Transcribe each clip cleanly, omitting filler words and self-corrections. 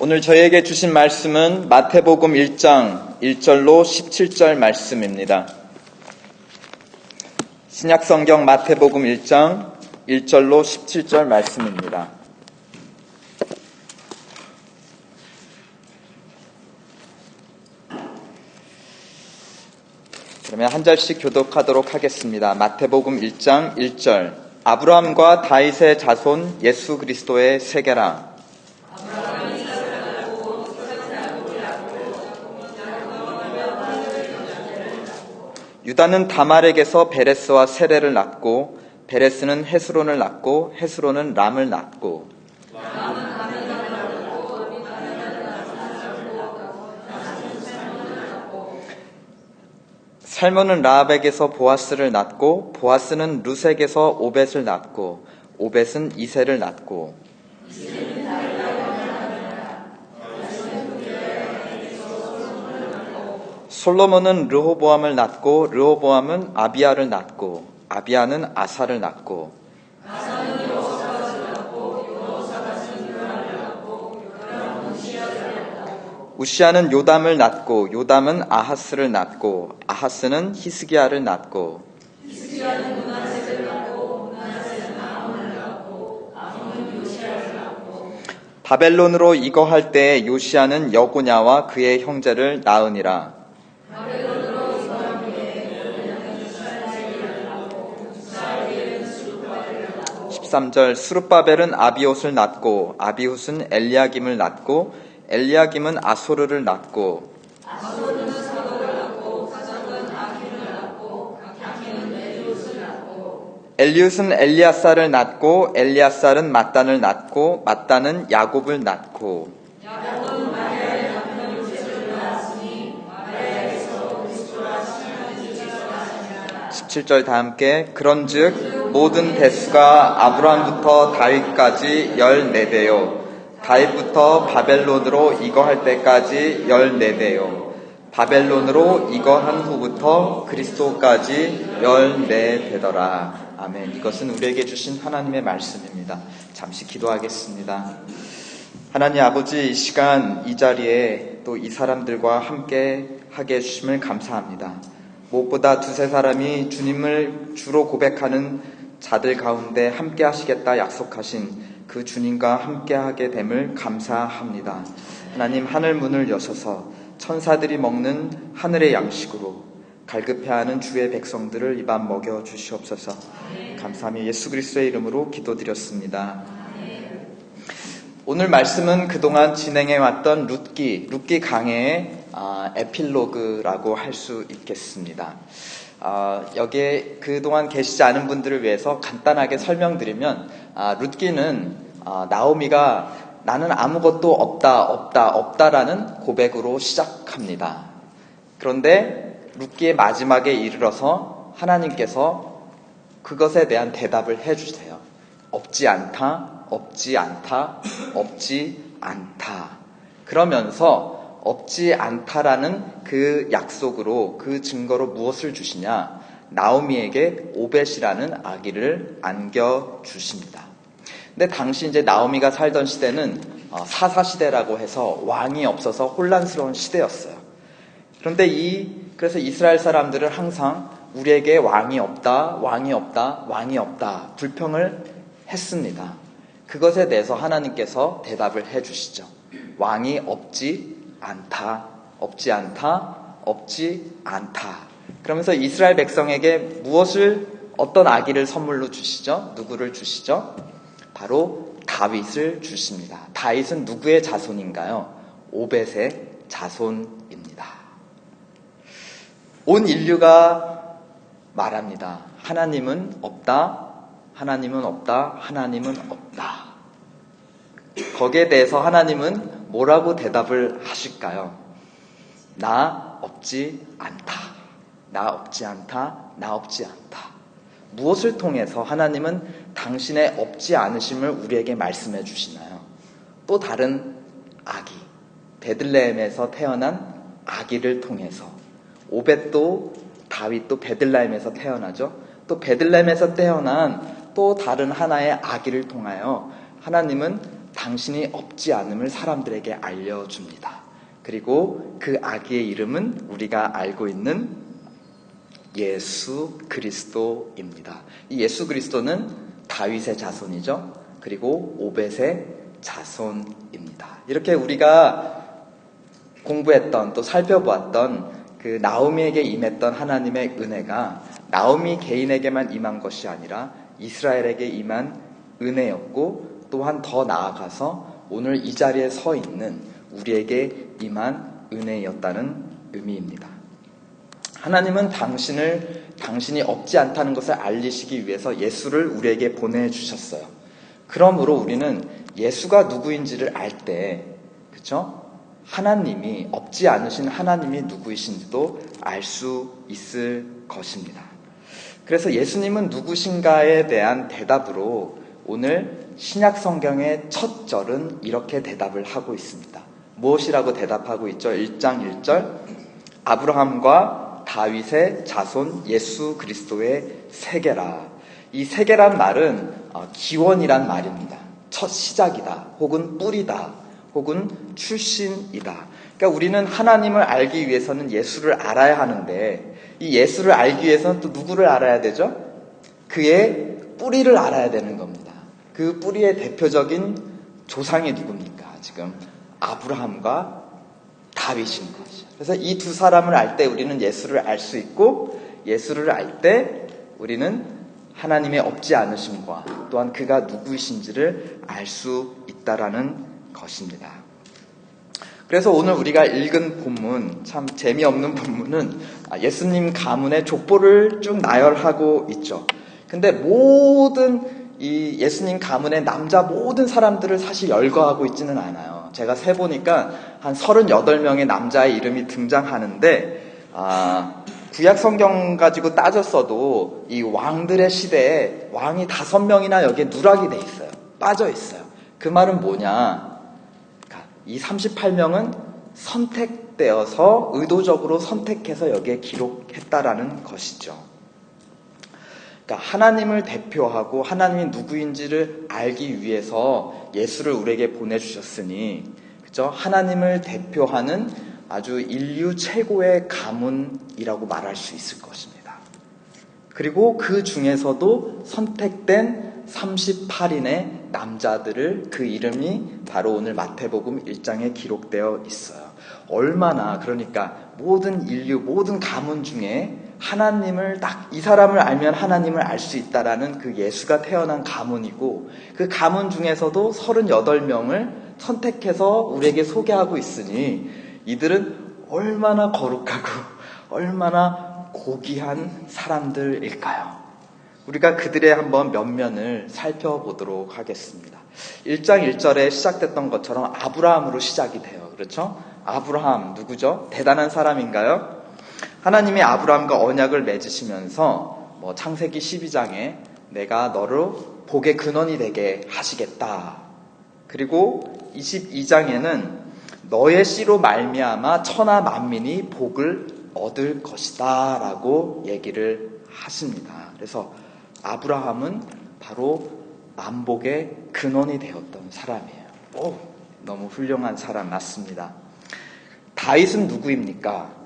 오늘 저희에게 주신 말씀은 마태복음 1장 1절로 17절 말씀입니다. 신약성경 마태복음 1장 1절로 17절 말씀입니다. 그러면 한 절씩 교독하도록 하겠습니다. 마태복음 1장 1절. 아브라함과 다윗의 자손 예수 그리스도의 세계라. 유다는 다말에게서 베레스와 세레를 낳고, 베레스는 헤스론을 낳고, 헤스론은 람을 낳고, 살몬은 라합에게서 보아스를 낳고, 보아스는 룻에게서 오벳을 낳고, 오벳은 이새를 낳고, 솔로몬은 르호보암을 낳고, 르호보암은 아비야를 낳고, 아비야는 아사를 낳고, 우시아는 요담을 낳고, 요담은 아하스를 낳고, 아하스는 히스기야를 낳고, 바벨론으로 이거할 때에 요시아는 여고냐와 그의 형제를 낳으니라. 13절. 스룹바벨은 아비옷을 낳고, 아비훗은 엘리야김을 낳고, 엘리야김은 아소르를 낳고, 엘리훗은 엘리아살을 낳고, 엘리아살은 mat단을 낳고, mat단은 야곱을 낳고, 17절 다 함께. 그런즉 모든 대수가 아브라함부터 다윗까지 14대요 다윗부터 바벨론으로 이거할 때까지 14대요 바벨론으로 이거한 후부터 그리스도까지 14대더라. 아멘. 이것은 우리에게 주신 하나님의 말씀입니다. 잠시 기도하겠습니다. 하나님 아버지, 이 시간 이 자리에 또 이 사람들과 함께 하게 해주심을 감사합니다. 무엇보다 두세 사람이 주님을 주로 고백하는 자들 가운데 함께 하시겠다 약속하신 그 주님과 함께 하게 됨을 감사합니다. 하나님, 하늘 문을 여셔서 천사들이 먹는 하늘의 양식으로 갈급해하는 주의 백성들을 이 밤 먹여 주시옵소서. 감사하며 예수 그리스도의 이름으로 기도드렸습니다. 오늘 말씀은 그동안 진행해왔던 룻기 강해의 에필로그라고 할 수 있겠습니다. 여기에 그동안 계시지 않은 분들을 위해서 간단하게 설명드리면, 룻기는 나오미가 나는 아무것도 없다라는 고백으로 시작합니다. 그런데 룻기의 마지막에 이르러서 하나님께서 그것에 대한 대답을 해주세요. 없지 않다. 그러면서 없지 않다라는 그 약속으로, 그 증거로 무엇을 주시냐? 나오미에게 오벳이라는 아기를 안겨주십니다. 근데 당시 이제 나오미가 살던 시대는 사사시대라고 해서 왕이 없어서 혼란스러운 시대였어요. 그런데 그래서 이스라엘 사람들은 항상 우리에게 왕이 없다 불평을 했습니다. 그것에 대해서 하나님께서 대답을 해주시죠. 왕이 없지 않다. 그러면서 이스라엘 백성에게 어떤 아기를 선물로 주시죠? 누구를 주시죠? 바로 다윗을 주십니다. 다윗은 누구의 자손인가요? 오벳의 자손입니다. 온 인류가 말합니다. 하나님은 없다. 거기에 대해서 하나님은 뭐라고 대답을 하실까요? 나 없지 않다. 무엇을 통해서 하나님은 당신의 없지 않으심을 우리에게 말씀해 주시나요? 또 다른 아기, 베들레헴에서 태어난 아기를 통해서. 오벳도 다윗도 베들레헴에서 태어나죠. 또 베들레헴에서 태어난 또 다른 하나의 아기를 통하여 하나님은 당신이 없지 않음을 사람들에게 알려줍니다. 그리고 그 아기의 이름은 우리가 알고 있는 예수 그리스도입니다. 이 예수 그리스도는 다윗의 자손이죠. 그리고 오벳의 자손입니다. 이렇게 우리가 공부했던 또 살펴보았던 그 나오미에게 임했던 하나님의 은혜가 나오미 개인에게만 임한 것이 아니라 이스라엘에게 임한 은혜였고, 또한 더 나아가서 오늘 이 자리에 서 있는 우리에게 임한 은혜였다는 의미입니다. 하나님은 당신이 없지 않다는 것을 알리시기 위해서 예수를 우리에게 보내주셨어요. 그러므로 우리는 예수가 누구인지를 알 때, 그렇죠? 하나님이, 없지 않으신 하나님이 누구이신지도 알 수 있을 것입니다. 그래서 예수님은 누구신가에 대한 대답으로 오늘 신약 성경의 첫 절은 이렇게 대답을 하고 있습니다. 무엇이라고 대답하고 있죠? 1장 1절, 아브라함과 다윗의 자손 예수 그리스도의 세계라. 이 세계란 말은 기원이란 말입니다. 첫 시작이다, 혹은 뿌리다, 혹은 출신이다. 그러니까 우리는 하나님을 알기 위해서는 예수를 알아야 하는데, 이 예수를 알기 위해서는 또 누구를 알아야 되죠? 그의 뿌리를 알아야 되는 겁니다. 그 뿌리의 대표적인 조상이 누굽니까? 지금 아브라함과 다윗인 것이죠. 그래서 이 두 사람을 알 때 우리는 예수를 알 수 있고, 예수를 알 때 우리는 하나님의 없지 않으심과 또한 그가 누구이신지를 알 수 있다라는 것입니다. 그래서 오늘 우리가 읽은 본문, 참 재미없는 본문은 예수님 가문의 족보를 쭉 나열하고 있죠. 근데 모든 이 예수님 가문의 남자 모든 사람들을 사실 열거하고 있지는 않아요. 제가 세보니까 한 38명의 남자의 이름이 등장하는데, 구약 성경 가지고 따졌어도 이 왕들의 시대에 왕이 5명이나 여기에 누락이 돼 있어요. 빠져 있어요. 그 말은 뭐냐? 이 38명은 선택되어서 의도적으로 선택해서 여기에 기록했다라는 것이죠. 그러니까 하나님을 대표하고 하나님이 누구인지를 알기 위해서 예수를 우리에게 보내주셨으니, 그죠? 하나님을 대표하는 아주 인류 최고의 가문이라고 말할 수 있을 것입니다. 그리고 그 중에서도 선택된 38인의 남자들을, 그 이름이 바로 오늘 마태복음 1장에 기록되어 있어요. 얼마나, 그러니까 모든 인류, 모든 가문 중에 하나님을 딱 이 사람을 알면 하나님을 알 수 있다라는 그 예수가 태어난 가문이고, 그 가문 중에서도 38명을 선택해서 우리에게 소개하고 있으니 이들은 얼마나 거룩하고 얼마나 고귀한 사람들일까요? 우리가 그들의 한번 면면을 살펴보도록 하겠습니다. 1장 1절에 시작됐던 것처럼 아브라함으로 시작이 돼요. 그렇죠? 아브라함 누구죠? 대단한 사람인가요? 하나님이 아브라함과 언약을 맺으시면서 창세기 12장에 내가 너를 복의 근원이 되게 하시겠다. 그리고 22장에는 너의 씨로 말미암아 천하 만민이 복을 얻을 것이다 라고 얘기를 하십니다. 그래서 아브라함은 바로 만복의 근원이 되었던 사람이에요. 너무 훌륭한 사람 맞습니다. 다윗은 누구입니까?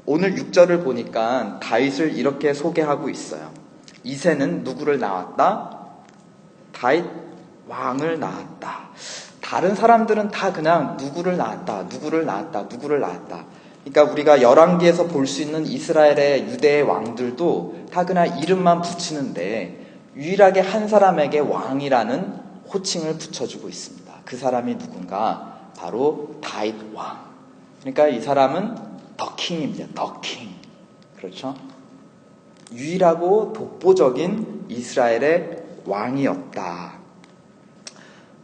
오늘 6절을 보니까 다윗을 이렇게 소개하고 있어요. 이새는 누구를 낳았다? 다윗 왕을 낳았다. 다른 사람들은 다 그냥 누구를 낳았다, 누구를 낳았다, 누구를 낳았다. 그러니까 우리가 열왕기에서 볼 수 있는 이스라엘의 유대의 왕들도 다 그냥 이름만 붙이는데 유일하게 한 사람에게 왕이라는 호칭을 붙여주고 있습니다. 그 사람이 누군가? 바로 다윗 왕. 그러니까 이 사람은 더 킹입니다. 더 킹. 그렇죠? 유일하고 독보적인 이스라엘의 왕이었다.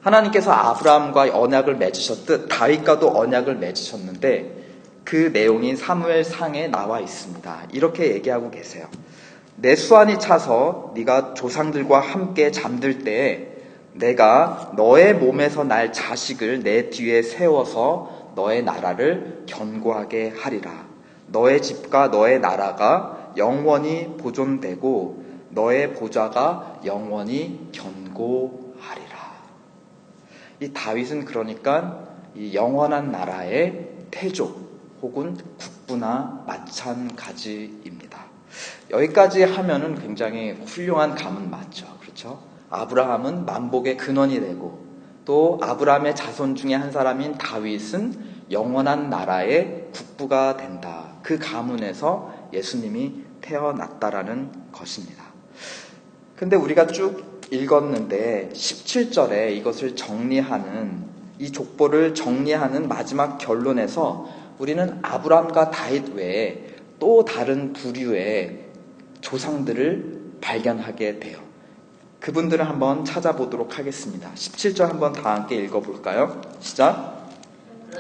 하나님께서 아브라함과 언약을 맺으셨듯 다윗과도 언약을 맺으셨는데 그 내용이 사무엘상에 나와 있습니다. 이렇게 얘기하고 계세요. 내 수완이 차서 네가 조상들과 함께 잠들 때에 내가 너의 몸에서 날 자식을 내 뒤에 세워서 너의 나라를 견고하게 하리라. 너의 집과 너의 나라가 영원히 보존되고 너의 보좌가 영원히 견고하리라. 이 다윗은 그러니까 이 영원한 나라의 태족 혹은 국부나 마찬가지입니다. 여기까지 하면은 굉장히 훌륭한 감은 맞죠. 그렇죠? 아브라함은 만복의 근원이 되고 또 아브라함의 자손 중에 한 사람인 다윗은 영원한 나라의 국부가 된다. 그 가문에서 예수님이 태어났다라는 것입니다. 근데 우리가 쭉 읽었는데 17절에 이것을 정리하는, 이 족보를 정리하는 마지막 결론에서 우리는 아브라함과 다윗 외에 또 다른 부류의 조상들을 발견하게 돼요. 그분들을 한번 찾아보도록 하겠습니다. 17절 한번 다 함께 읽어볼까요? 시작.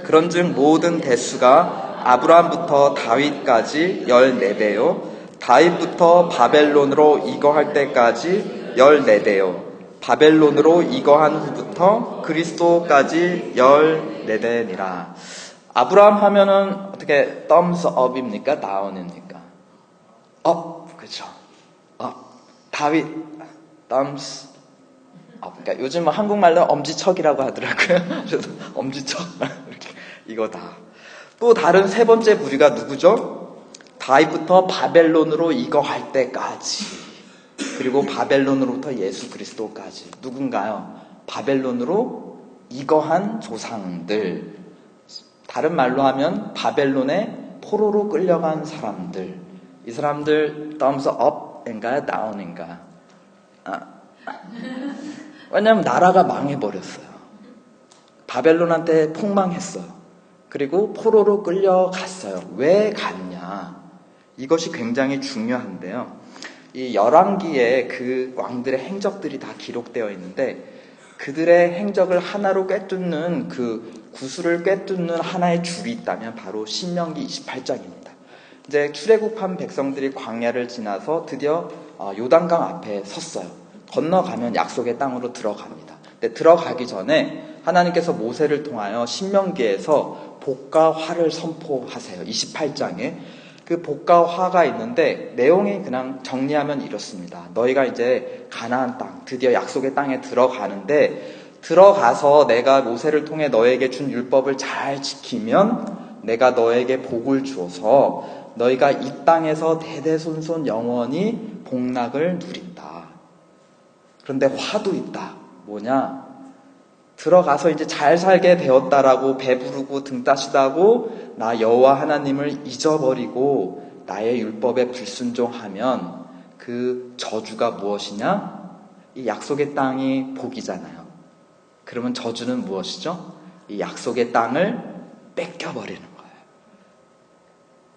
그런즉 모든 대수가 아브라함부터 다윗까지 14대요 다윗부터 바벨론으로 이거할 때까지 14대요 바벨론으로 이거한 후부터 그리스도까지 14대니라. 아브라함 하면은 어떻게 thumbs up입니까? down입니까? up, 그렇죠. 다윗 thumbs up. 그러니까 요즘 한국말로 엄지척이라고 하더라고요. 그래서 엄지척 이렇게 이거다. 또 다른 세 번째 부류가 누구죠? 다윗부터 바벨론으로 이거할 때까지, 그리고 바벨론으로부터 예수 그리스도까지. 누군가요? 바벨론으로 이거한 조상들. 다른 말로 하면 바벨론의 포로로 끌려간 사람들. 이 사람들 thumbs up인가요? down인가? 왜냐하면 나라가 망해버렸어요. 바벨론한테 폭망했어요. 그리고 포로로 끌려갔어요. 왜 갔냐? 이것이 굉장히 중요한데요. 이 열왕기에 그 왕들의 행적들이 다 기록되어 있는데 그들의 행적을 하나로 꿰뚫는, 그 구슬을 꿰뚫는 하나의 줄이 있다면 바로 신명기 28장입니다. 이제 출애굽한 백성들이 광야를 지나서 드디어 요단강 앞에 섰어요. 건너가면 약속의 땅으로 들어갑니다. 근데 들어가기 전에 하나님께서 모세를 통하여 신명기에서 복과 화를 선포하세요. 28장에 그 복과 화가 있는데 내용이 그냥 정리하면 이렇습니다. 너희가 이제 가나안 땅, 드디어 약속의 땅에 들어가는데, 들어가서 내가 모세를 통해 너에게 준 율법을 잘 지키면 내가 너에게 복을 주어서 너희가 이 땅에서 대대손손 영원히 복락을 누린다. 그런데 화도 있다. 뭐냐? 들어가서 이제 잘 살게 되었다라고 배부르고 등 따시다고 나 여호와 하나님을 잊어버리고 나의 율법에 불순종하면 그 저주가 무엇이냐? 이 약속의 땅이 복이잖아요. 그러면 저주는 무엇이죠? 이 약속의 땅을 뺏겨버리는 거예요.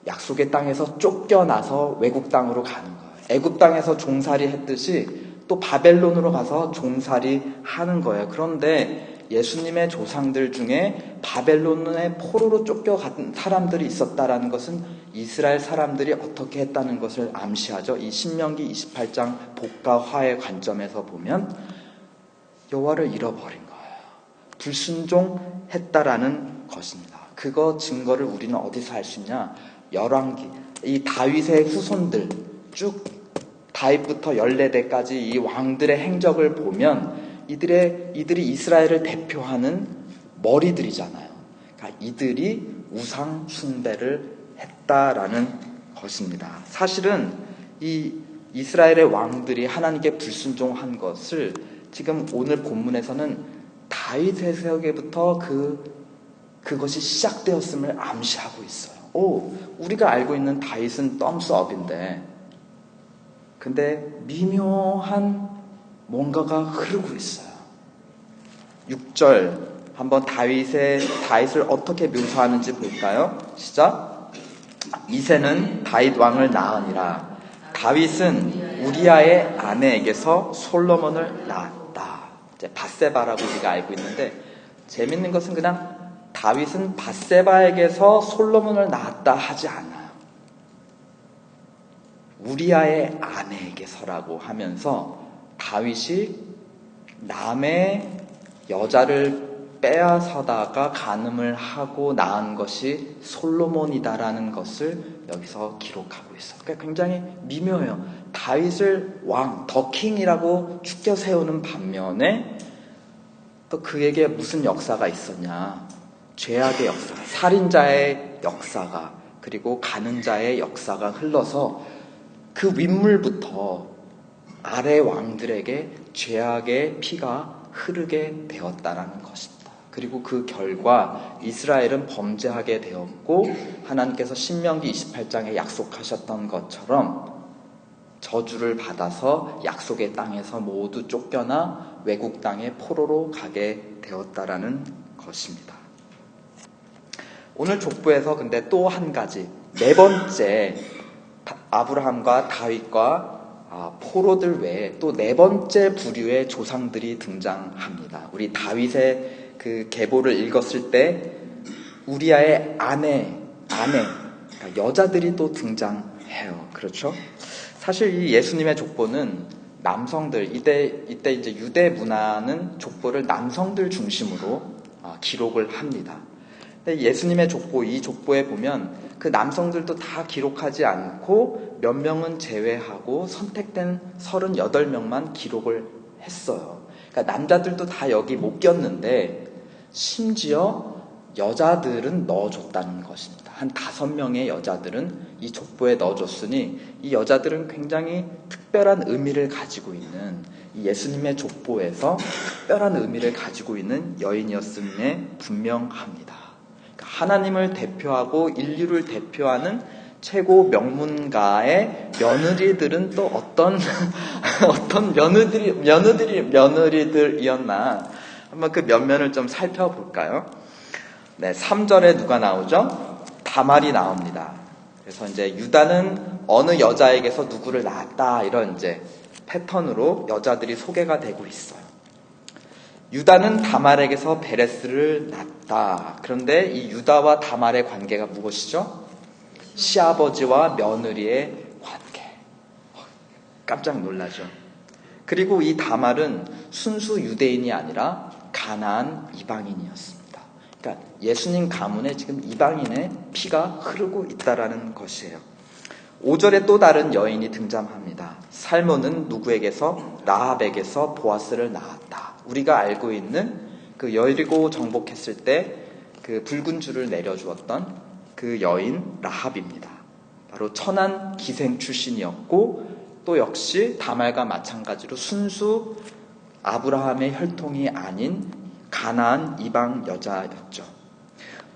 약속의 땅에서 쫓겨나서 외국 땅으로 가는 거예요. 애굽 땅에서 종살이 했듯이 또 바벨론으로 가서 종살이 하는 거예요. 그런데 예수님의 조상들 중에 바벨론의 포로로 쫓겨간 사람들이 있었다라는 것은 이스라엘 사람들이 어떻게 했다는 것을 암시하죠. 이 신명기 28장 복과 화의 관점에서 보면 여호와를 잃어버린 거예요. 불순종했다라는 것입니다. 그거 증거를 우리는 어디서 할 수 있냐? 열왕기, 이 다윗의 후손들 쭉 다윗부터 14대까지 이 왕들의 행적을 보면 이들이 이스라엘을 대표하는 머리들이잖아요. 그러니까 이들이 우상 숭배를 했다라는 것입니다. 사실은 이 이스라엘의 왕들이 하나님께 불순종한 것을 지금 오늘 본문에서는 다윗의 세력에부터 그것이 시작되었음을 암시하고 있어요. 우리가 알고 있는 다윗은 thumbs up인데, 근데 미묘한 뭔가가 흐르고 있어요. 6절 한번 다윗을 어떻게 묘사하는지 볼까요? 시작. 이새는 다윗 왕을 낳으니라. 다윗은 우리아의 아내에게서 솔로몬을 낳았다. 이제 밧세바라고 우리가 알고 있는데, 재밌는 것은 그냥 다윗은 밧세바에게서 솔로몬을 낳았다 하지 않아요. 우리아의 아내에게서라고 하면서 다윗이 남의 여자를 빼앗아다가 간음을 하고 낳은 것이 솔로몬이다라는 것을 여기서 기록하고 있어요. 그러니까 굉장히 미묘해요. 다윗을 왕, 더 킹이라고 축켜 세우는 반면에 또 그에게 무슨 역사가 있었냐? 죄악의 역사, 살인자의 역사가, 그리고 가는 자의 역사가 흘러서 그 윗물부터 아래 왕들에게 죄악의 피가 흐르게 되었다라는 것입니다. 그리고 그 결과 이스라엘은 범죄하게 되었고, 하나님께서 신명기 28장에 약속하셨던 것처럼 저주를 받아서 약속의 땅에서 모두 쫓겨나 외국 땅에 포로로 가게 되었다라는 것입니다. 오늘 족보에서 근데 또 한 가지, 네 번째, 아브라함과 다윗과 포로들 외에 또 네 번째 부류의 조상들이 등장합니다. 우리 다윗의 그 계보를 읽었을 때 우리아의 아내, 그러니까 여자들이 또 등장해요. 그렇죠? 사실 이 예수님의 족보는 남성들, 이때 이제 유대 문화는 족보를 남성들 중심으로 기록을 합니다. 근데 예수님의 족보, 이 족보에 보면 그 남성들도 다 기록하지 않고 몇 명은 제외하고 선택된 38명만 기록을 했어요. 그러니까 남자들도 다 여기 못 꼈는데 심지어 여자들은 넣어줬다는 것입니다. 한 5명의 여자들은 이 족보에 넣어줬으니 이 여자들은 굉장히 특별한 의미를 가지고 있는, 이 예수님의 족보에서 특별한 의미를 가지고 있는 여인이었음에 분명합니다. 그러니까 하나님을 대표하고 인류를 대표하는 최고 명문가의 며느리들은 또 어떤 며느리들이었나, 한번 그 면면을 좀 살펴볼까요? 네, 3절에 누가 나오죠? 다말이 나옵니다. 그래서 이제 유다는 어느 여자에게서 누구를 낳았다, 이런 이제 패턴으로 여자들이 소개가 되고 있어요. 유다는 다말에게서 베레스를 낳았다. 그런데 이 유다와 다말의 관계가 무엇이죠? 시아버지와 며느리의 관계. 깜짝 놀라죠. 그리고 이 다말은 순수 유대인이 아니라 가나안 이방인이었습니다. 그러니까 예수님 가문에 지금 이방인의 피가 흐르고 있다라는 것이에요. 5절에 또 다른 여인이 등장합니다. 살몬은 누구에게서? 라합에게서 보아스를 낳았다. 우리가 알고 있는 그 여리고 정복했을 때 그 붉은 줄을 내려주었던 그 여인 라합입니다. 바로 천한 기생 출신이었고, 또 역시 다말과 마찬가지로 순수 아브라함의 혈통이 아닌 가나안 이방 여자였죠.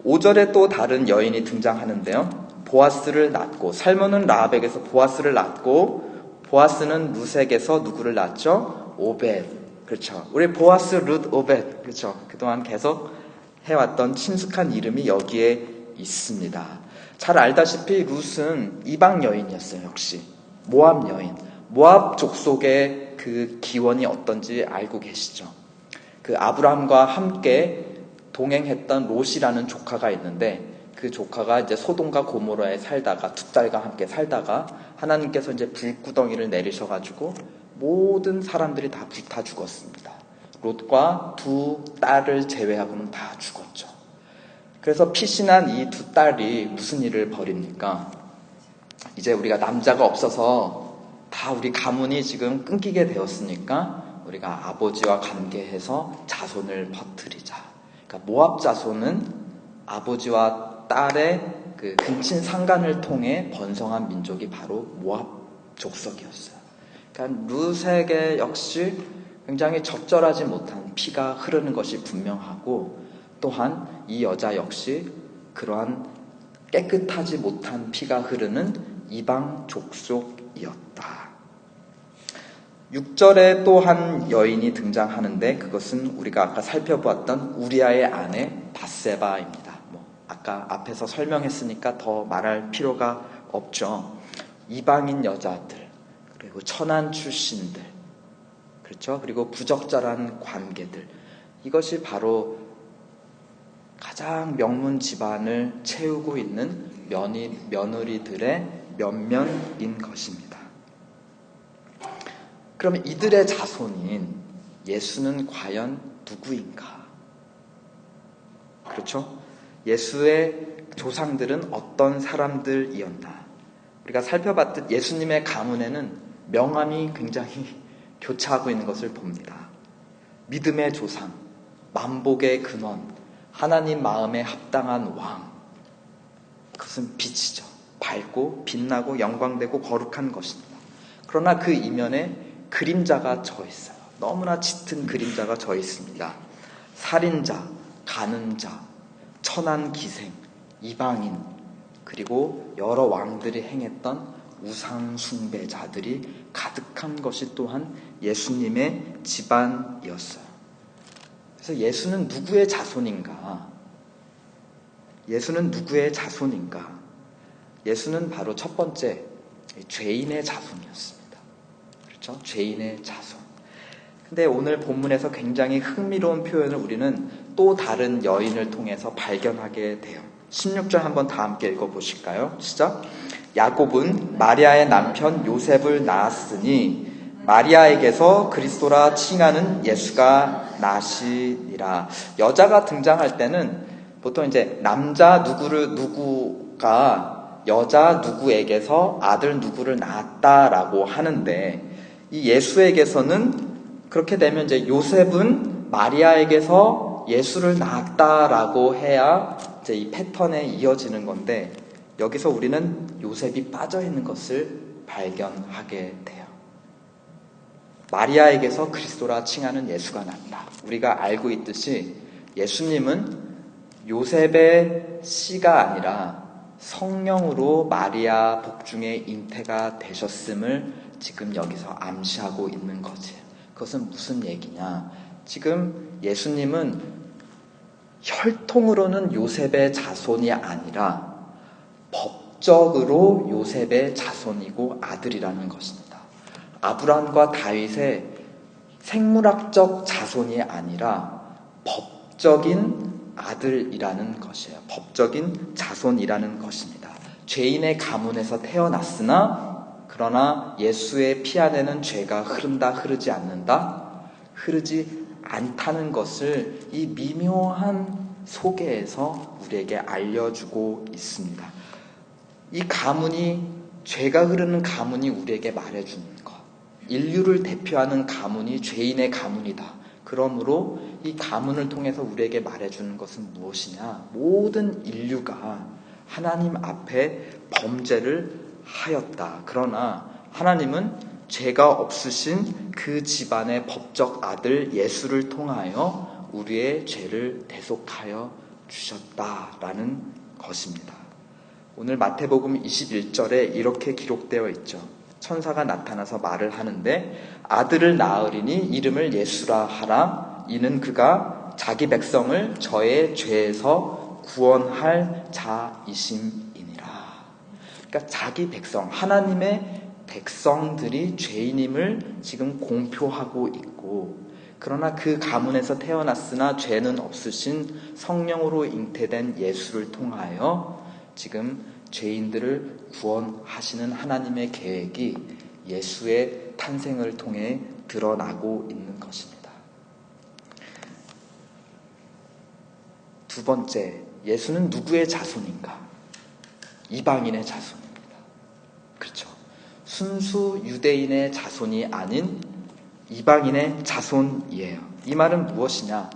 5절에 또 다른 여인이 등장하는데요. 보아스를 낳고, 살몬은 라합에게서 보아스를 낳고, 보아스는 룻에게서 누구를 낳았죠? 오벳. 그렇죠. 우리 보아스, 룻, 오벳. 그렇죠. 그동안 계속 해왔던 친숙한 이름이 여기에 있습니다. 잘 알다시피 룻은 이방 여인이었어요. 역시 모압 여인. 모압 족속의 그 기원이 어떤지 알고 계시죠? 그 아브라함과 함께 동행했던 롯이라는 조카가 있는데, 그 조카가 이제 소돔과 고모라에 살다가 두 딸과 함께 살다가 하나님께서 이제 불구덩이를 내리셔가지고 모든 사람들이 다 불타 죽었습니다. 롯과 두 딸을 제외하고는 다 죽었죠. 그래서 피신한 이 두 딸이 무슨 일을 벌입니까? 이제 우리가 남자가 없어서 다 우리 가문이 지금 끊기게 되었으니까 우리가 아버지와 관계해서 자손을 퍼뜨리자. 그러니까 모압 자손은 아버지와 딸의 그 근친 상간을 통해 번성한 민족이 바로 모압 족속이었어요. 그러니까 룻에게 역시 굉장히 적절하지 못한 피가 흐르는 것이 분명하고, 또한 이 여자 역시 그러한 깨끗하지 못한 피가 흐르는 이방 족속이었다. 6절에 또 한 여인이 등장하는데, 그것은 우리가 아까 살펴보았던 우리아의 아내 바세바입니다. 아까 앞에서 설명했으니까 더 말할 필요가 없죠. 이방인 여자들, 그리고 천한 출신들, 그렇죠? 그리고 부적절한 관계들, 이것이 바로 가장 명문 집안을 채우고 있는 며느리들의 면면인 것입니다. 그러면 이들의 자손인 예수는 과연 누구인가? 그렇죠? 예수의 조상들은 어떤 사람들이었나? 우리가 살펴봤듯 예수님의 가문에는 명함이 굉장히 교차하고 있는 것을 봅니다. 믿음의 조상, 만복의 근원, 하나님 마음에 합당한 왕, 그것은 빛이죠. 밝고 빛나고 영광되고 거룩한 것입니다. 그러나 그 이면에 그림자가 져 있어요. 너무나 짙은 그림자가 져 있습니다. 살인자, 가는 자, 천한 기생, 이방인, 그리고 여러 왕들이 행했던 우상 숭배자들이 가득한 것이 또한 예수님의 집안이었어요. 그래서 예수는 누구의 자손인가? 예수는 누구의 자손인가? 예수는 바로 첫 번째 죄인의 자손이었습니다. 그렇죠? 죄인의 자손. 근데 오늘 본문에서 굉장히 흥미로운 표현을 우리는 또 다른 여인을 통해서 발견하게 돼요. 16절 한번 다 함께 읽어보실까요? 시작. 야곱은 마리아의 남편 요셉을 낳았으니 마리아에게서 그리스도라 칭하는 예수가 나시니라. 여자가 등장할 때는 보통 이제 남자 누구가 여자 누구에게서 아들 누구를 낳았다라고 하는데, 이 예수에게서는 그렇게 되면 이제 요셉은 마리아에게서 예수를 낳았다라고 해야 이제 이 패턴에 이어지는 건데, 여기서 우리는 요셉이 빠져 있는 것을 발견하게 돼요. 마리아에게서 그리스도라 칭하는 예수가 났다. 우리가 알고 있듯이 예수님은 요셉의 씨가 아니라 성령으로 마리아 복중에 잉태가 되셨음을 지금 여기서 암시하고 있는 거지. 그것은 무슨 얘기냐? 지금 예수님은 혈통으로는 요셉의 자손이 아니라 법적으로 요셉의 자손이고 아들이라는 것입니다. 아브라함과 다윗의 생물학적 자손이 아니라 법적인 아들이라는 것이에요. 법적인 자손이라는 것입니다. 죄인의 가문에서 태어났으나 그러나 예수의 피 안에는 죄가 흐른다, 흐르지 않는다, 흐르지 않다는 것을 이 미묘한 소개에서 우리에게 알려주고 있습니다. 이 가문이, 죄가 흐르는 가문이 우리에게 말해주는 것, 인류를 대표하는 가문이 죄인의 가문이다. 그러므로 이 가문을 통해서 우리에게 말해주는 것은 무엇이냐? 모든 인류가 하나님 앞에 범죄를 하였다. 그러나 하나님은 죄가 없으신 그 집안의 법적 아들 예수를 통하여 우리의 죄를 대속하여 주셨다라는 것입니다. 오늘 마태복음 21절에 이렇게 기록되어 있죠. 천사가 나타나서 말을 하는데 아들을 낳으리니 이름을 예수라 하라. 이는 그가 자기 백성을 저의 죄에서 구원할 자이심이니라. 그러니까 자기 백성, 하나님의 백성들이 죄인임을 지금 공표하고 있고, 그러나 그 가문에서 태어났으나 죄는 없으신 성령으로 잉태된 예수를 통하여 지금 죄인들을 구원하시는 하나님의 계획이 예수의 탄생을 통해 드러나고 있는 것입니다. 두 번째, 예수는 누구의 자손인가? 이방인의 자손입니다. 그렇죠. 순수 유대인의 자손이 아닌 이방인의 자손이에요. 이 말은 무엇이냐?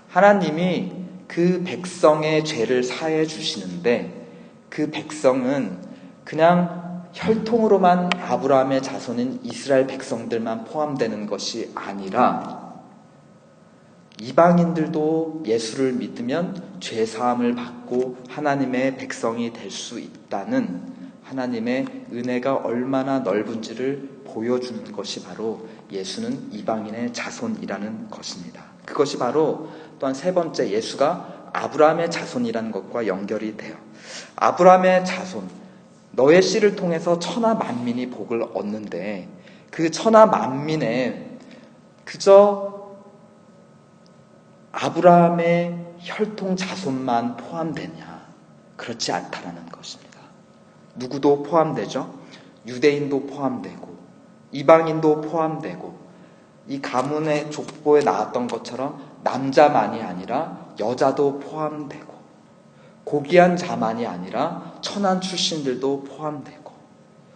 하나님이 그 백성의 죄를 사해 주시는데 그 백성은 그냥 혈통으로만 아브라함의 자손인 이스라엘 백성들만 포함되는 것이 아니라 이방인들도 예수를 믿으면 죄사함을 받고 하나님의 백성이 될 수 있다는 하나님의 은혜가 얼마나 넓은지를 보여주는 것이 바로 예수는 이방인의 자손이라는 것입니다. 그것이 바로 또한 세 번째, 예수가 아브라함의 자손이라는 것과 연결이 돼요. 아브라함의 자손, 너의 씨를 통해서 천하 만민이 복을 얻는데 그 천하 만민에 그저 아브라함의 혈통 자손만 포함되냐? 그렇지 않다라는 것입니다. 누구도 포함되죠. 유대인도 포함되고 이방인도 포함되고, 이 가문의 족보에 나왔던 것처럼 남자만이 아니라 여자도 포함되고, 고귀한 자만이 아니라 천한 출신들도 포함되고,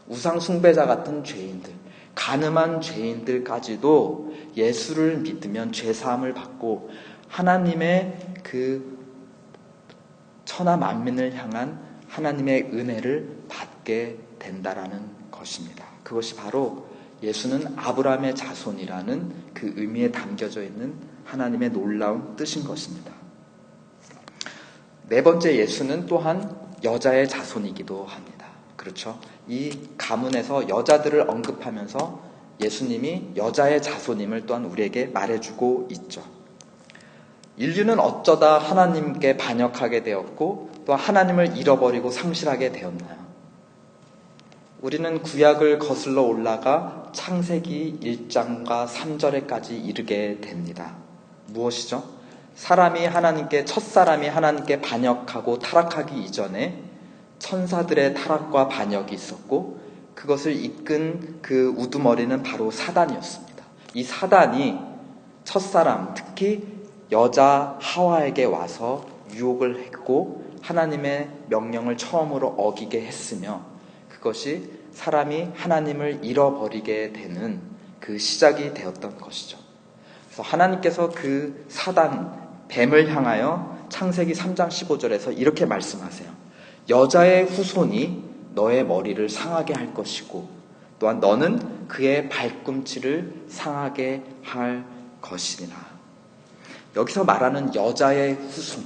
우상 숭배자 같은 죄인들, 가늠한 죄인들까지도 예수를 믿으면 죄사함을 받고 하나님의 그 천하 만민을 향한 하나님의 은혜를 받게 된다라는 것입니다. 그것이 바로 예수는 아브라함의 자손이라는 그 의미에 담겨져 있는 하나님의 놀라운 뜻인 것입니다. 네 번째, 예수는 또한 여자의 자손이기도 합니다. 그렇죠? 이 가문에서 여자들을 언급하면서 예수님이 여자의 자손임을 또한 우리에게 말해주고 있죠. 인류는 어쩌다 하나님께 반역하게 되었고 또 하나님을 잃어버리고 상실하게 되었나요? 우리는 구약을 거슬러 올라가 창세기 1장과 3절에까지 이르게 됩니다. 무엇이죠? 첫사람이 하나님께 반역하고 타락하기 이전에 천사들의 타락과 반역이 있었고 그것을 이끈 그 우두머리는 바로 사단이었습니다. 이 사단이 첫사람, 특히 여자 하와에게 와서 유혹을 했고 하나님의 명령을 처음으로 어기게 했으며 그것이 사람이 하나님을 잃어버리게 되는 그 시작이 되었던 것이죠. 그래서 하나님께서 그 사단, 뱀을 향하여 창세기 3장 15절에서 이렇게 말씀하세요. 여자의 후손이 너의 머리를 상하게 할 것이고 또한 너는 그의 발꿈치를 상하게 할 것이니라. 여기서 말하는 여자의 후손,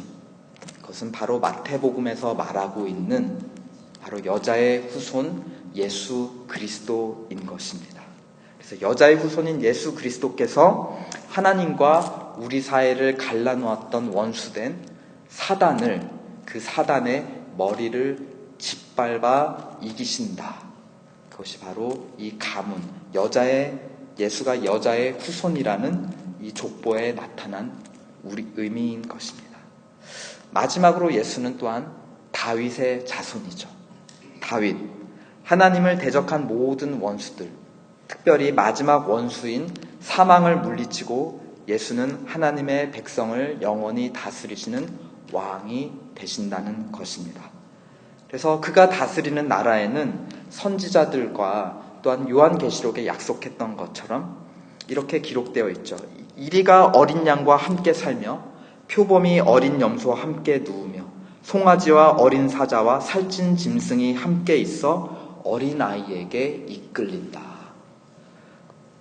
그것은 바로 마태복음에서 말하고 있는 바로 여자의 후손 예수 그리스도인 것입니다. 그래서 여자의 후손인 예수 그리스도께서 하나님과 우리 사이를 갈라놓았던 원수된 사단을, 그 사단의 머리를 짓밟아 이기신다. 그것이 바로 이 가문, 예수가 여자의 후손이라는 이 족보에 나타난 우리 의미인 것입니다. 마지막으로 예수는 또한 다윗의 자손이죠. 다윗, 하나님을 대적한 모든 원수들, 특별히 마지막 원수인 사망을 물리치고 예수는 하나님의 백성을 영원히 다스리시는 왕이 되신다는 것입니다. 그래서 그가 다스리는 나라에는 선지자들과 또한 요한계시록에 약속했던 것처럼 이렇게 기록되어 있죠. 이리가 어린 양과 함께 살며 표범이 어린 염소와 함께 누우며 송아지와 어린 사자와 살찐 짐승이 함께 있어 어린아이에게 이끌린다.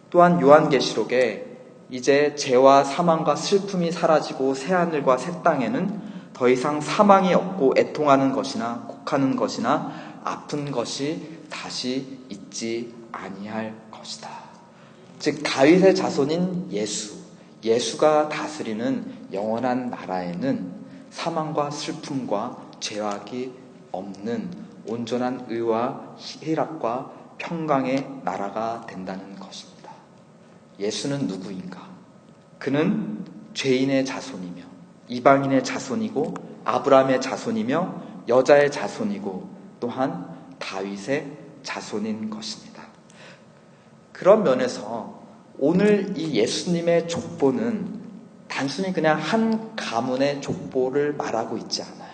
또한 요한계시록에 이제 죄와 사망과 슬픔이 사라지고 새하늘과 새 땅에는 더 이상 사망이 없고 애통하는 것이나 곡하는 것이나 아픈 것이 다시 있지 아니할 것이다. 즉 다윗의 자손인 예수가 다스리는 영원한 나라에는 사망과 슬픔과 죄악이 없는 온전한 의와 희락과 평강의 나라가 된다는 것입니다. 예수는 누구인가? 그는 죄인의 자손이며 이방인의 자손이고 아브라함의 자손이며 여자의 자손이고 또한 다윗의 자손인 것입니다. 그런 면에서 오늘 이 예수님의 족보는 단순히 그냥 한 가문의 족보를 말하고 있지 않아요.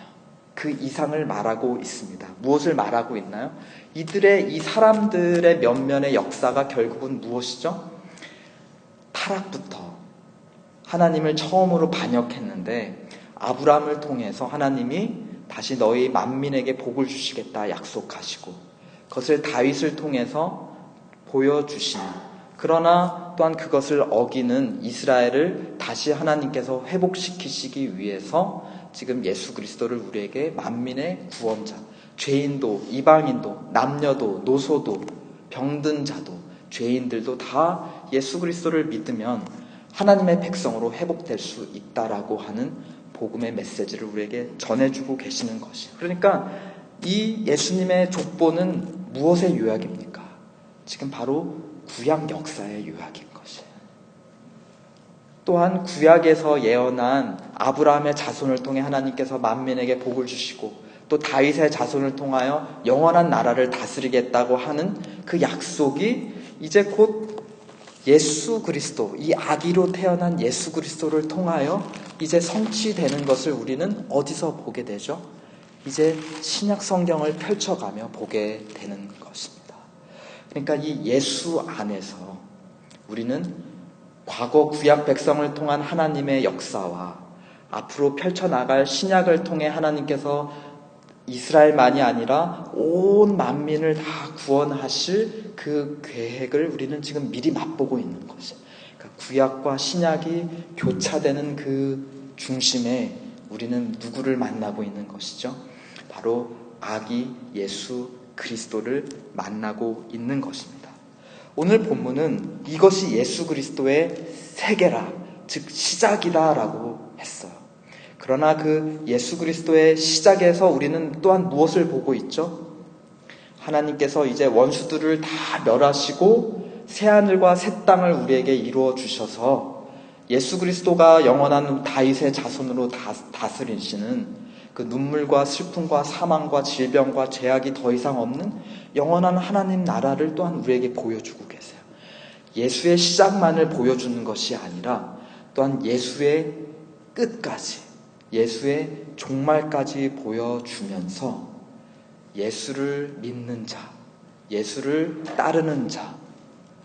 그 이상을 말하고 있습니다. 무엇을 말하고 있나요? 이 사람들의 면면의 역사가 결국은 무엇이죠? 타락부터 하나님을 처음으로 반역했는데 아브라함을 통해서 하나님이 다시 너희 만민에게 복을 주시겠다 약속하시고 그것을 다윗을 통해서 보여주시는, 그러나 또한 그것을 어기는 이스라엘을 다시 하나님께서 회복시키시기 위해서 지금 예수 그리스도를 우리에게 만민의 구원자, 죄인도 이방인도 남녀도 노소도 병든 자도 죄인들도 다 예수 그리스도를 믿으면 하나님의 백성으로 회복될 수 있다라고 하는 복음의 메시지를 우리에게 전해주고 계시는 것이에요. 그러니까 이 예수님의 족보는 무엇의 요약입니까? 지금 바로 구약 역사의 요약인 것이에요. 또한 구약에서 예언한 아브라함의 자손을 통해 하나님께서 만민에게 복을 주시고 또 다윗의 자손을 통하여 영원한 나라를 다스리겠다고 하는 그 약속이 이제 곧 예수 그리스도, 이 아기로 태어난 예수 그리스도를 통하여 이제 성취되는 것을 우리는 어디서 보게 되죠? 이제 신약 성경을 펼쳐가며 보게 되는 것입니다. 그러니까 이 예수 안에서 우리는 과거 구약 백성을 통한 하나님의 역사와 앞으로 펼쳐나갈 신약을 통해 하나님께서 이스라엘만이 아니라 온 만민을 다 구원하실 그 계획을 우리는 지금 미리 맛보고 있는 것이에요. 그러니까 구약과 신약이 교차되는 그 중심에 우리는 누구를 만나고 있는 것이죠? 바로 아기 예수 그리스도를 만나고 있는 것입니다. 오늘 본문은 이것이 예수 그리스도의 세계라, 즉 시작이다라고 했어요. 그러나 그 예수 그리스도의 시작에서 우리는 또한 무엇을 보고 있죠? 하나님께서 이제 원수들을 다 멸하시고 새하늘과 새 땅을 우리에게 이루어 주셔서 예수 그리스도가 영원한 다윗의 자손으로 다스리시는 그 눈물과 슬픔과 사망과 질병과 죄악이 더 이상 없는 영원한 하나님 나라를 또한 우리에게 보여주고 계세요. 예수의 시작만을 보여주는 것이 아니라 또한 예수의 끝까지, 예수의 종말까지 보여주면서 예수를 믿는 자, 예수를 따르는 자,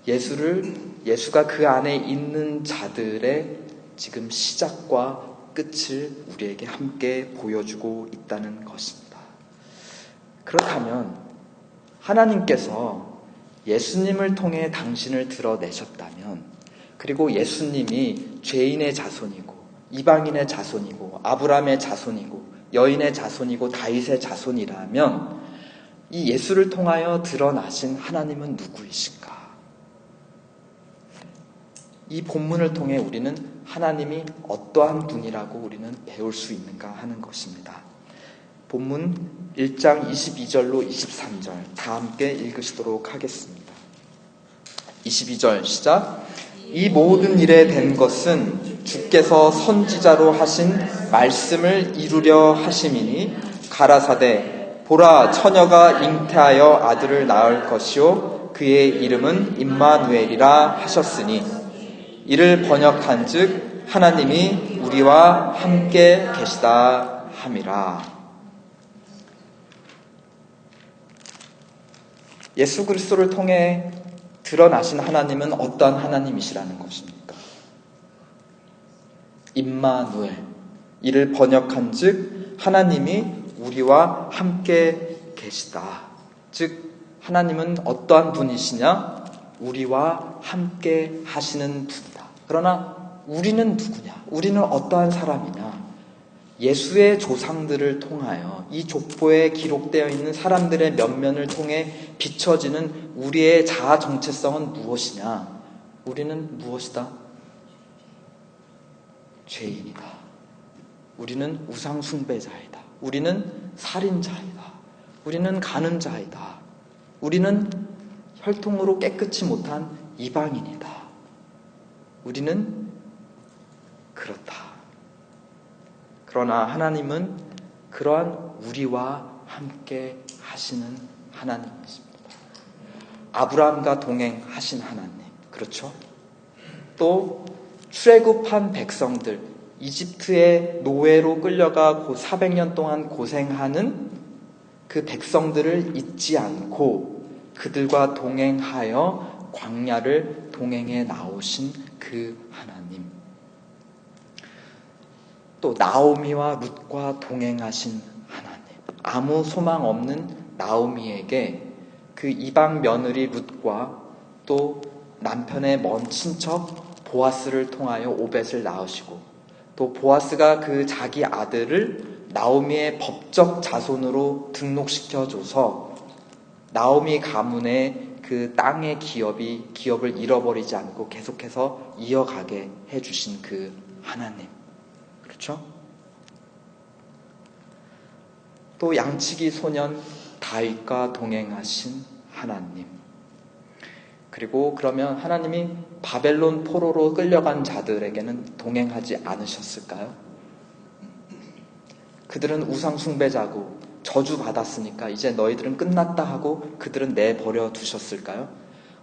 예수가 그 안에 있는 자들의 지금 시작과 끝을 우리에게 함께 보여주고 있다는 것입니다. 그렇다면 하나님께서 예수님을 통해 당신을 드러내셨다면, 그리고 예수님이 죄인의 자손이고 이방인의 자손이고 아브라함의 자손이고 여인의 자손이고 다윗의 자손이라면 이 예수를 통하여 드러나신 하나님은 누구이신가? 이 본문을 통해 우리는 하나님이 어떠한 분이라고 우리는 배울 수 있는가 하는 것입니다. 본문 1장 22절로 23절 다 함께 읽으시도록 하겠습니다. 22절 시작. 이 모든 일에 된 것은 주께서 선지자로 하신 말씀을 이루려 하심이니 가라사대 보라 처녀가 잉태하여 아들을 낳을 것이요 그의 이름은 임마누엘이라 하셨으니 이를 번역한즉 하나님이 우리와 함께 계시다 함이라. 예수 그리스도를 통해 드러나신 하나님은 어떠한 하나님이시라는 것입니까? 임마누엘, 이를 번역한즉 하나님이 우리와 함께 계시다. 즉 하나님은 어떠한 분이시냐? 우리와 함께 하시는 분이다. 그러나 우리는 누구냐? 우리는 어떠한 사람이냐? 예수의 조상들을 통하여 이 족보에 기록되어 있는 사람들의 면면을 통해 비춰지는 우리의 자아 정체성은 무엇이냐? 우리는 무엇이다? 죄인이다. 우리는 우상 숭배자이다. 우리는 살인자이다. 우리는 가늠자이다. 우리는 혈통으로 깨끗이 못한 이방인이다. 우리는 그렇다. 그러나 하나님은 그러한 우리와 함께 하시는 하나님이십니다. 아브라함과 동행하신 하나님, 그렇죠? 또 출애굽한 백성들, 이집트의 노예로 끌려가 400년 동안 고생하는 그 백성들을 잊지 않고 그들과 동행하여 광야를 동행해 나오신 그 하나님, 또 나오미와 룻과 동행하신 하나님, 아무 소망 없는 나오미에게 그 이방 며느리 룻과 또 남편의 먼 친척 보아스를 통하여 오벳을 낳으시고, 또 보아스가 그 자기 아들을 나오미의 법적 자손으로 등록시켜줘서 나오미 가문의 그 땅의 기업을 잃어버리지 않고 계속해서 이어가게 해주신 그 하나님, 그렇죠? 또 양치기 소년 다윗과 동행하신 하나님, 그리고 그러면 하나님이 바벨론 포로로 끌려간 자들에게는 동행하지 않으셨을까요? 그들은 우상 숭배자고 저주받았으니까 이제 너희들은 끝났다 하고 그들은 내버려 두셨을까요?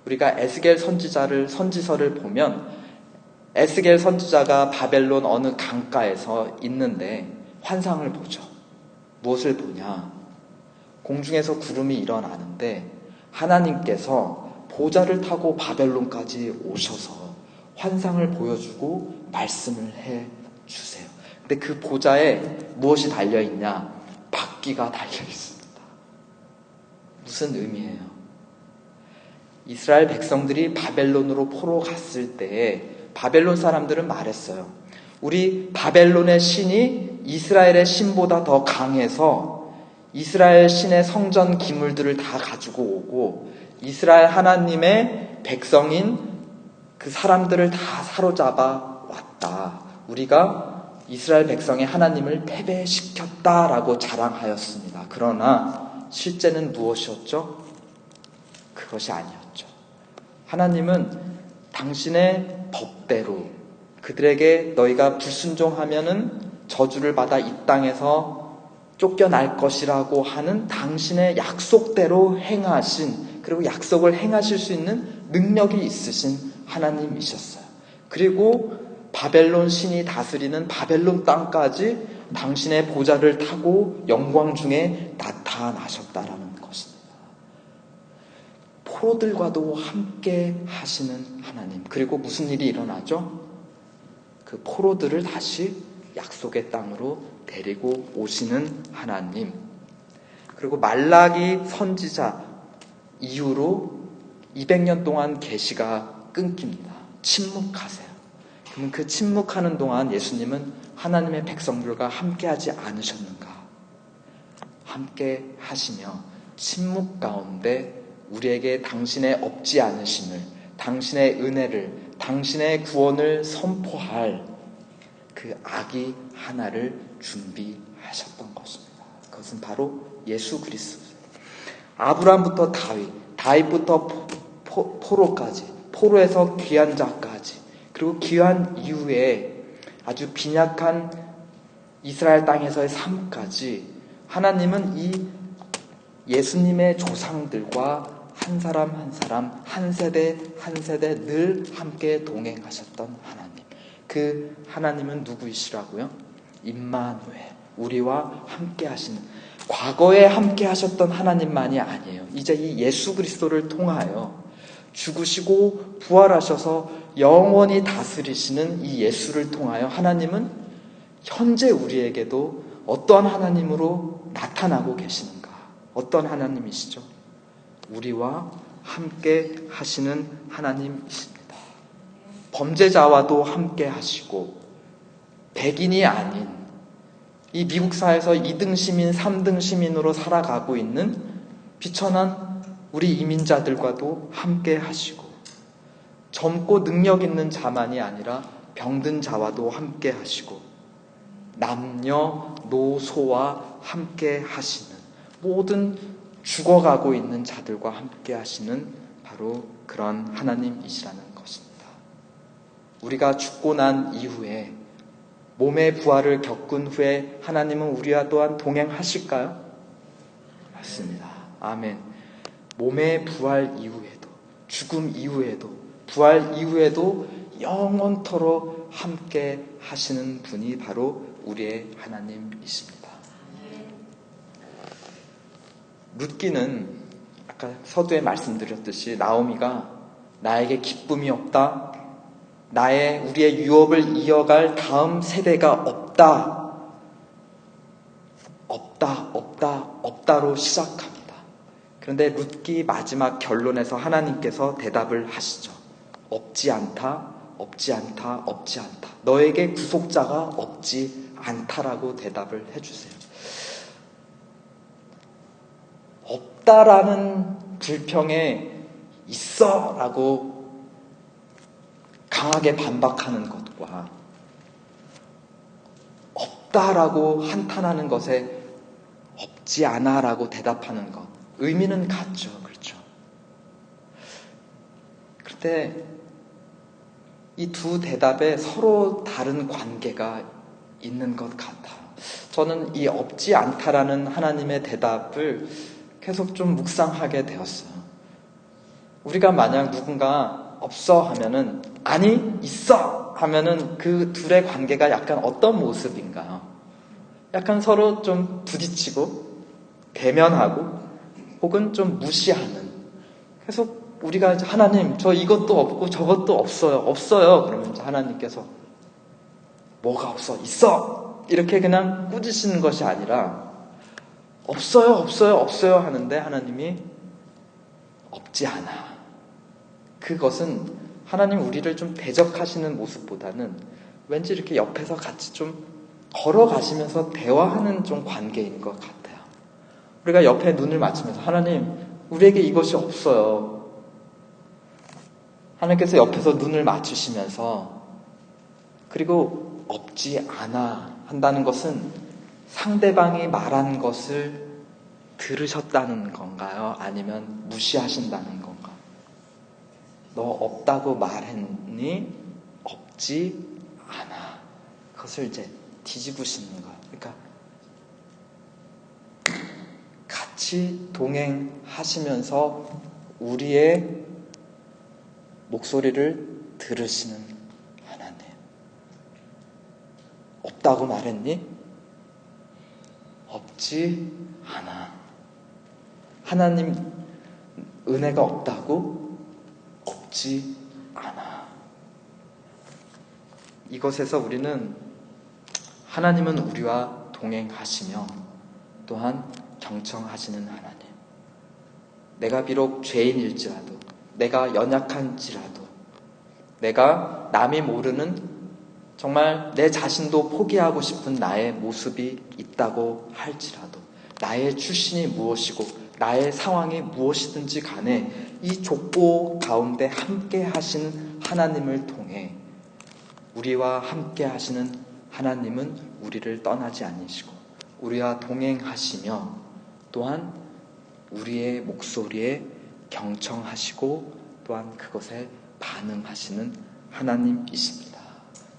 우리가 에스겔 선지서를 보면 에스겔 선지자가 바벨론 어느 강가에서 있는데 환상을 보죠. 무엇을 보냐? 공중에서 구름이 일어나는데 하나님께서 보좌를 타고 바벨론까지 오셔서 환상을 보여주고 말씀을 해주세요. 근데 그 보좌에 무엇이 달려있냐? 바퀴가 달려있습니다. 무슨 의미예요? 이스라엘 백성들이 바벨론으로 포로 갔을 때에 바벨론 사람들은 말했어요. 우리 바벨론의 신이 이스라엘의 신보다 더 강해서 이스라엘 신의 성전 기물들을 다 가지고 오고 이스라엘 하나님의 백성인 그 사람들을 다 사로잡아 왔다. 우리가 이스라엘 백성의 하나님을 패배시켰다라고 자랑하였습니다. 그러나 실제는 무엇이었죠? 그것이 아니었죠. 하나님은 당신의 법대로 그들에게 너희가 불순종하면은 저주를 받아 이 땅에서 쫓겨날 것이라고 하는 당신의 약속대로 행하신, 그리고 약속을 행하실 수 있는 능력이 있으신 하나님이셨어요. 그리고 바벨론 신이 다스리는 바벨론 땅까지 당신의 보좌를 타고 영광 중에 나타나셨다라는 것입니다. 포로들과도 함께 하시는 하나님. 그리고 무슨 일이 일어나죠? 그 포로들을 다시 약속의 땅으로 데리고 오시는 하나님. 그리고 말라기 선지자 이후로 200년 동안 계시가 끊깁니다. 침묵하세요. 그러면 그 침묵하는 동안 예수님은 하나님의 백성들과 함께하지 않으셨는가? 함께 하시며 침묵 가운데 우리에게 당신의 없지 않으심을, 당신의 은혜를, 당신의 구원을 선포할 그 아기 하나를 준비하셨던 것입니다. 그것은 바로 예수 그리스도예요. 아브라함부터 다윗부터 포로까지, 포로에서 귀한 자까지, 그리고 귀한 이후에 아주 빈약한 이스라엘 땅에서의 삶까지 하나님은 이 예수님의 조상들과 한 사람 한 사람, 한 세대 한 세대 늘 함께 동행하셨던 하나님. 그 하나님은 누구이시라고요? 임마누엘, 우리와 함께 하시는, 과거에 함께 하셨던 하나님만이 아니에요. 이제 이 예수 그리스도를 통하여 죽으시고 부활하셔서 영원히 다스리시는 이 예수를 통하여 하나님은 현재 우리에게도 어떠한 하나님으로 나타나고 계시는가? 어떤 하나님이시죠? 우리와 함께 하시는 하나님이십니다. 범죄자와도 함께 하시고 백인이 아닌 이 미국 사회에서 2등 시민, 3등 시민으로 살아가고 있는 비천한 우리 이민자들과도 함께 하시고 젊고 능력 있는 자만이 아니라 병든 자와도 함께 하시고 남녀노소와 함께 하시는, 모든 죽어가고 있는 자들과 함께 하시는 바로 그런 하나님이시라는 것입니다. 우리가 죽고 난 이후에 몸의 부활을 겪은 후에 하나님은 우리와 또한 동행하실까요? 맞습니다. 아멘. 몸의 부활 이후에도, 죽음 이후에도, 부활 이후에도 영원토록 함께 하시는 분이 바로 우리의 하나님이십니다. 룻기는 아까 서두에 말씀드렸듯이 나오미가 나에게 기쁨이 없다, 우리의 유업을 이어갈 다음 세대가 없다로 시작합니다. 그런데 룻기 마지막 결론에서 하나님께서 대답을 하시죠. 없지 않다. 너에게 구속자가 없지 않다라고 대답을 해주세요. 없다라는 불평에 있어라고 강하게 반박하는 것과 없다라고 한탄하는 것에 없지 않아라고 대답하는 것, 의미는 같죠. 그렇죠? 그런데 이 두 대답에 서로 다른 관계가 있는 것 같아요. 저는 이 없지 않다라는 하나님의 대답을 계속 좀 묵상하게 되었어요. 우리가 만약 누군가 없어 하면은 아니 있어 하면은 그 둘의 관계가 약간 어떤 모습인가요? 약간 서로 좀 부딪히고 대면하고 혹은 좀 무시하는, 계속 우리가 이제 하나님, 저 이것도 없고 저것도 없어요. 그러면 이제 하나님께서 뭐가 없어? 있어! 이렇게 그냥 꾸짖으시는 것이 아니라 없어요 하는데 하나님이 없지 않아. 그것은 하나님 우리를 좀 대적하시는 모습보다는 왠지 이렇게 옆에서 같이 좀 걸어가시면서 대화하는 좀 관계인 것 같아요. 우리가 옆에 눈을 맞추면서 하나님, 우리에게 이것이 없어요. 하나님께서 옆에서 눈을 맞추시면서 그리고 없지 않아 한다는 것은 상대방이 말한 것을 들으셨다는 건가요? 아니면 무시하신다는 건가요? 너 없다고 말했니? 없지 않아. 그것을 이제 뒤집으시는 거예요. 그러니까 같이 동행하시면서 우리의 목소리를 들으시는 하나님. 없다고 말했니? 없지 않아. 하나님 은혜가 없다고? 없지 않아. 이것에서 우리는 하나님은 우리와 동행하시며 또한 경청하시는 하나님. 내가 비록 죄인일지라도, 내가 연약한지라도, 내가 남이 모르는 정말 내 자신도 포기하고 싶은 나의 모습이 있다고 할지라도, 나의 출신이 무엇이고 나의 상황이 무엇이든지 간에 이 족보 가운데 함께 하신 하나님을 통해 우리와 함께 하시는 하나님은 우리를 떠나지 않으시고 우리와 동행하시며 또한 우리의 목소리에 경청하시고 또한 그것에 반응하시는 하나님이십니다.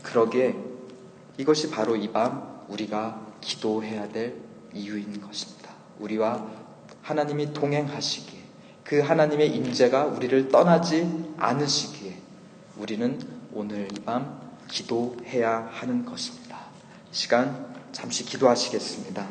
그러기에 이것이 바로 이 밤 우리가 기도해야 될 이유인 것입니다. 우리와 하나님이 동행하시기에, 그 하나님의 임재가 우리를 떠나지 않으시기에 우리는 오늘 이 밤 기도해야 하는 것입니다. 이 시간 잠시 기도하시겠습니다.